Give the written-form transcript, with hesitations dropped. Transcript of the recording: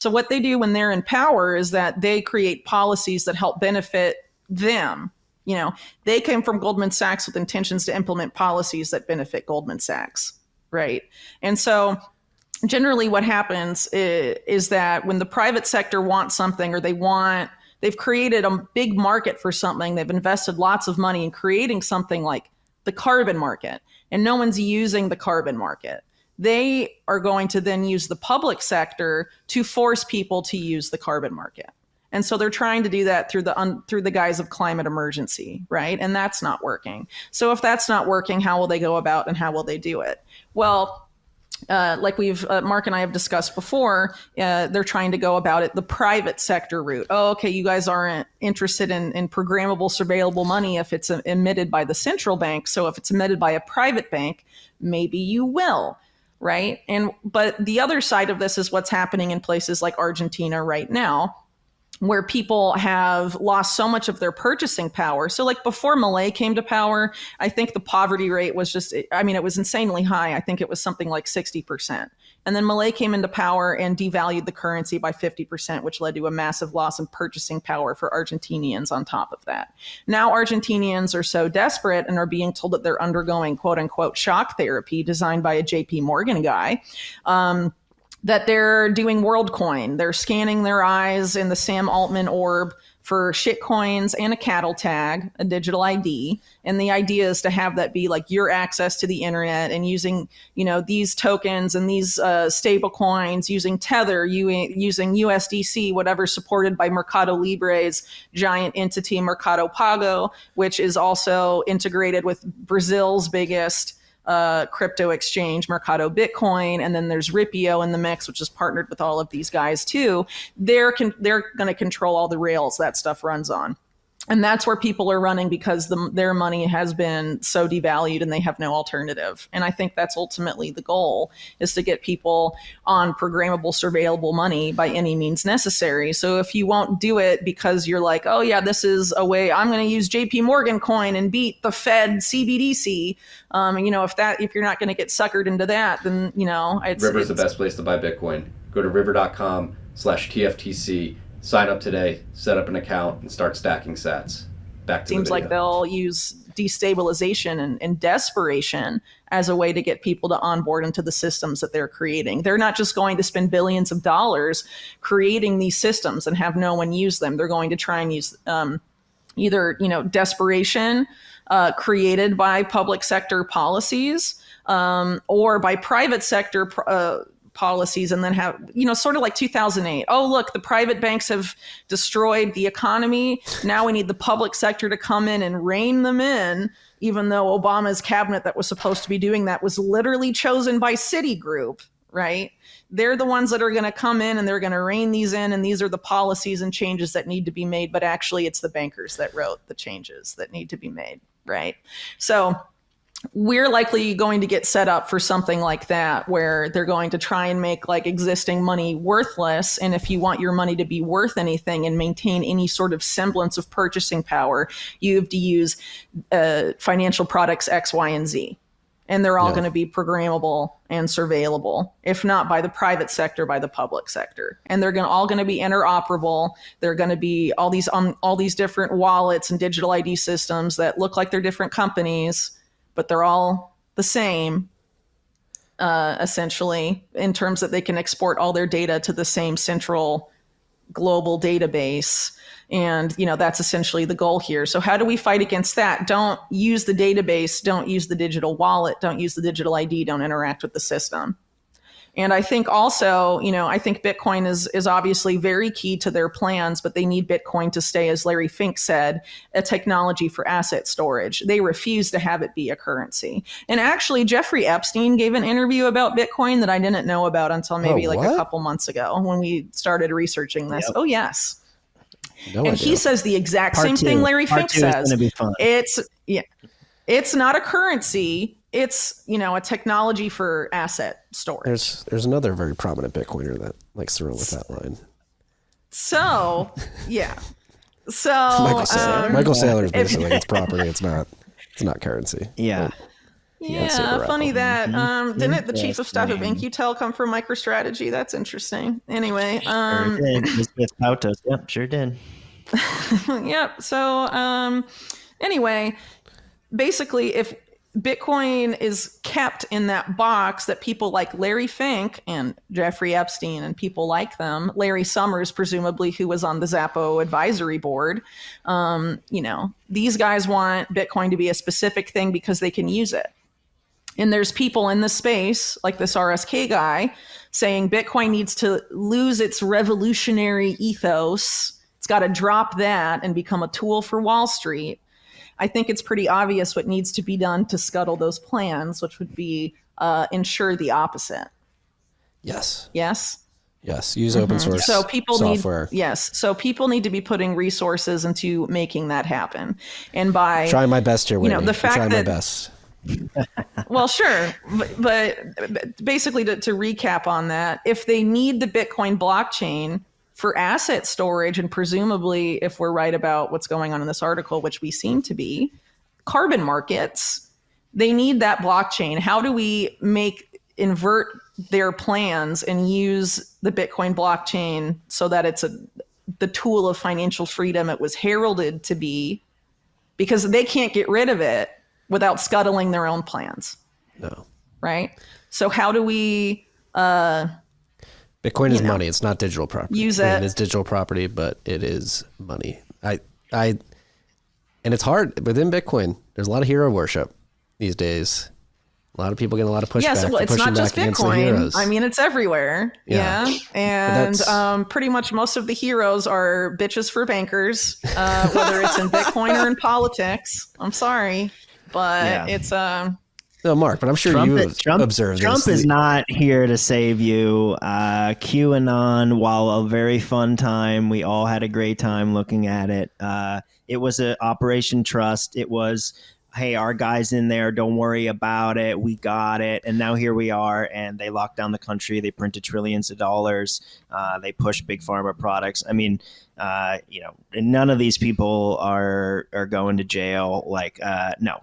So what they do when they're in power is that they create policies that help benefit them. They came from Goldman Sachs with intentions to implement policies that benefit Goldman Sachs, right? And so generally what happens is that when the private sector wants something, or they've created a big market for something, they've invested lots of money in creating something like the carbon market, and no one's using the carbon market. They are going to then use the public sector to force people to use the carbon market. And so they're trying to do that through the guise of climate emergency, right? And that's not working. So if that's not working, how will they go about and how will they do it? Well, like Mark and I have discussed before, they're trying to go about it the private sector route. Oh, okay, you guys aren't interested in programmable, surveillable money if it's emitted by the central bank. So if it's emitted by a private bank, maybe you will, right? But the other side of this is what's happening in places like Argentina right now, where people have lost so much of their purchasing power. So like before Milei came to power, I think the poverty rate was it was insanely high. I think it was something like 60%. And then Milei came into power and devalued the currency by 50%, which led to a massive loss in purchasing power for Argentinians on top of that. Now Argentinians are so desperate and are being told that they're undergoing quote unquote shock therapy designed by a JP Morgan guy, that they're doing WorldCoin. They're scanning their eyes in the Sam Altman orb for shit coins and a cattle tag, a digital ID. And the idea is to have that be like your access to the internet, and using, these tokens and these stable coins, using Tether, using USDC, whatever supported by Mercado Libre's giant entity, Mercado Pago, which is also integrated with Brazil's biggest crypto exchange, Mercado Bitcoin, and then there's Ripio in the mix, which is partnered with all of these guys too. They're going to control all the rails that stuff runs on. And that's where people are running because their money has been so devalued and they have no alternative. And I think that's ultimately the goal, is to get people on programmable, surveillable money by any means necessary. So if you won't do it because you're like, oh yeah, this is a way I'm going to use JP Morgan coin and beat the Fed CBDC. If you're not going to get suckered into that, then, River's the best place to buy Bitcoin. Go to river.com/TFTC. Sign up today, set up an account, and start stacking sats. Back to Seems like they'll use destabilization and desperation as a way to get people to onboard into the systems that they're creating. They're not just going to spend billions of dollars creating these systems and have no one use them. They're going to try and use either desperation created by public sector policies or by private sector policies, and then have, sort of like 2008. Oh, look, the private banks have destroyed the economy. Now we need the public sector to come in and rein them in, even though Obama's cabinet that was supposed to be doing that was literally chosen by Citigroup, right? They're the ones that are going to come in and they're going to rein these in, and these are the policies and changes that need to be made. But actually, it's the bankers that wrote the changes that need to be made, right? So we're likely going to get set up for something like that, where they're going to try and make like existing money worthless. And if you want your money to be worth anything and maintain any sort of semblance of purchasing power, you have to use financial products X, Y, and Z. And they're all going to be programmable and surveillable, if not by the private sector, by the public sector. And they're all going to be interoperable. They're going to be all these different wallets and digital ID systems that look like they're different companies, but they're all the same, essentially, in terms that they can export all their data to the same central global database. And, that's essentially the goal here. So how do we fight against that? Don't use the database. Don't use the digital wallet. Don't use the digital ID. Don't interact with the system. And I think also, I think Bitcoin is obviously very key to their plans, but they need Bitcoin to stay, as Larry Fink said, a technology for asset storage. They refuse to have it be a currency. And actually, Jeffrey Epstein gave an interview about Bitcoin that I didn't know about until maybe a couple months ago when we started researching this. Yep. Oh, yes. No idea. He says the exact same thing Larry Fink says. It's not a currency. It's, a technology for asset storage. There's another very prominent Bitcoiner that likes to roll with that line. So, yeah. So Michael Saylor is basically it's property. It's not currency. Yeah. Yeah, funny that. Didn't it, the chief of staff of Interesting. InQtel come from MicroStrategy? That's interesting. Anyway, Sure did. Elizabeth Pautos. Yep, sure did. yep. So, anyway, basically, if Bitcoin is kept in that box that people like Larry Fink and Jeffrey Epstein and people like them, Larry Summers, presumably, who was on the Zappo advisory board, these guys want Bitcoin to be a specific thing because they can use it. And there's people in the space, like this RSK guy, saying Bitcoin needs to lose its revolutionary ethos. It's got to drop that and become a tool for Wall Street. I think it's pretty obvious what needs to be done to scuttle those plans, which would be ensure the opposite. Yes. Yes? Yes. Use open source So people software. So people need to be putting resources into making that happen. And by Trying my best here, Whitney. the fact trying that, my best. well, sure. But basically to recap on that, if they need the Bitcoin blockchain for asset storage, and presumably, if we're right about what's going on in this article, which we seem to be, carbon markets, they need that blockchain. How do we invert their plans and use the Bitcoin blockchain so that it's the tool of financial freedom it was heralded to be? Because they can't get rid of it without scuttling their own plans. No. Right? So how do we... Bitcoin is money. It's not digital property. Use it. It is digital property, but it is money. And it's hard within Bitcoin. There's a lot of hero worship these days. A lot of people getting a lot of pushback. Yes, well, for it's pushing not just back against the Bitcoin. heroes. I mean, it's everywhere. Yeah. And pretty much most of the heroes are bitches for bankers, whether it's in Bitcoin or in politics. I'm sorry, but it's No, Mark, but I'm sure you observed this. Trump is not here to save you. QAnon, while a very fun time, we all had a great time looking at it. It was an Operation Trust. It was, hey, our guy's in there. Don't worry about it. We got it. And now here we are, and they locked down the country. They printed trillions of dollars. They pushed big pharma products. I mean, none of these people are going to jail. No.